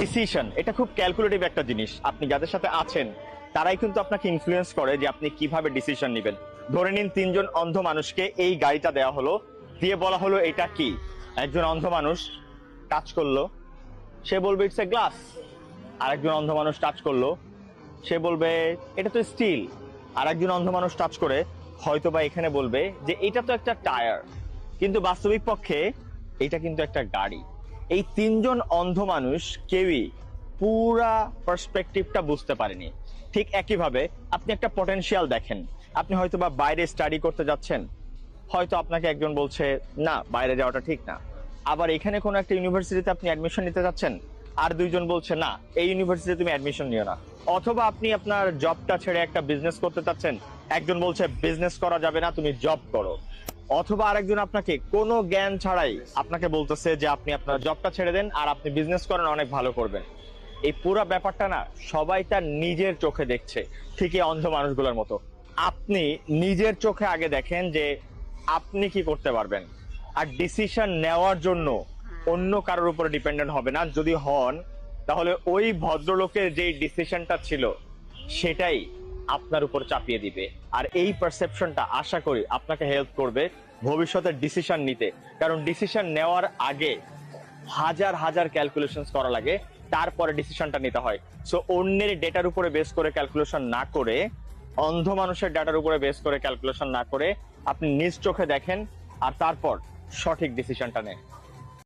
Decision এটা খুব calculative একটা জিনিস। আপনি যাদের সাথে আছেন তারাই কিন্তু আপনাকে ইনফ্লুয়েন্স করে যে আপনি কিভাবে ডিসিশন নেবেন। ধরে নিন তিনজন অন্ধ মানুষকে এই গাড়িটা দেওয়া হলো, দিয়ে বলা হলো এটা কি। একজন অন্ধ মানুষ টাচ করলো, সে বলবে ইটস এ গ্লাস। আরেকজন অন্ধ মানুষ টাচ করলো, সে বলবে এটা তো স্টিল। আর একজন অন্ধ মানুষ টাচ করে হয়তো বা এখানে বলবে যে এটা তো একটা টায়ার। কিন্তু বাস্তবিক পক্ষে এটা কিন্তু একটা গাড়ি। এই তিনজন অন্ধ মানুষ কেউই পুরা পার্সপেক্টিভটা বুঝতে পারেনি। ঠিক একইভাবে আপনি একটা পটেনশিয়াল দেখেন। আপনি হয়তো বা বাইরে স্টাডি করতে যাচ্ছেন, হয়তো আপনাকে একজন বলছে না বাইরে যাওয়াটা ঠিক না। আবার এখানে কোনো একটা ইউনিভার্সিটিতে আপনি অ্যাডমিশন নিতে যাচ্ছেন, আর দুইজন বলছে না এই ইউনিভার্সিটিতে তুমি অ্যাডমিশন নিও না। অথবা আপনি আপনার জবটা ছেড়ে একটা বিজনেস করতে চাচ্ছেন, একজন বলছে বিজনেস করা যাবে না, তুমি জব করো। অথবা আরেকজন আপনাকে কোনো জ্ঞান ছাড়াই আপনাকে বলতেছে যে আপনি আপনার জবটা ছেড়ে দেন আর আপনি বিজনেস করেন, অনেক ভালো করবেন। এই পুরো ব্যাপারটা না সবাই তার নিজের চোখে দেখছে, ঠিকই অন্ধ মানুষগুলোর মতো। আপনি নিজের চোখে আগে দেখেন যে আপনি কি করতে পারবেন, আর ডিসিশন নেওয়ার জন্য অন্য কারোর উপরে ডিপেন্ডেন্ট হবে না। যদি হন তাহলে ওই ভদ্রলোকের যে ডিসিশনটা ছিল সেটাই আপনার উপর চাপিয়ে দিবে। আর এই পারসেপশনটা আশা করি আপনাকে হেল্প করবে ভবিষ্যতে ডিসিশন নিতে। কারণ ডিসিশন নেওয়ার আগে হাজার হাজার ক্যালকুলেশন করা লাগে, তারপরে ডিসিশনটা নিতে হয়। সো অন্যের ডেটার উপরে বেস করে ক্যালকুলেশন না করে, অন্ধ মানুষের ডেটার উপরে বেস করে ক্যালকুলেশন না করে আপনি নিজ চোখে দেখেন আর তারপর সঠিক ডিসিশনটা নেন।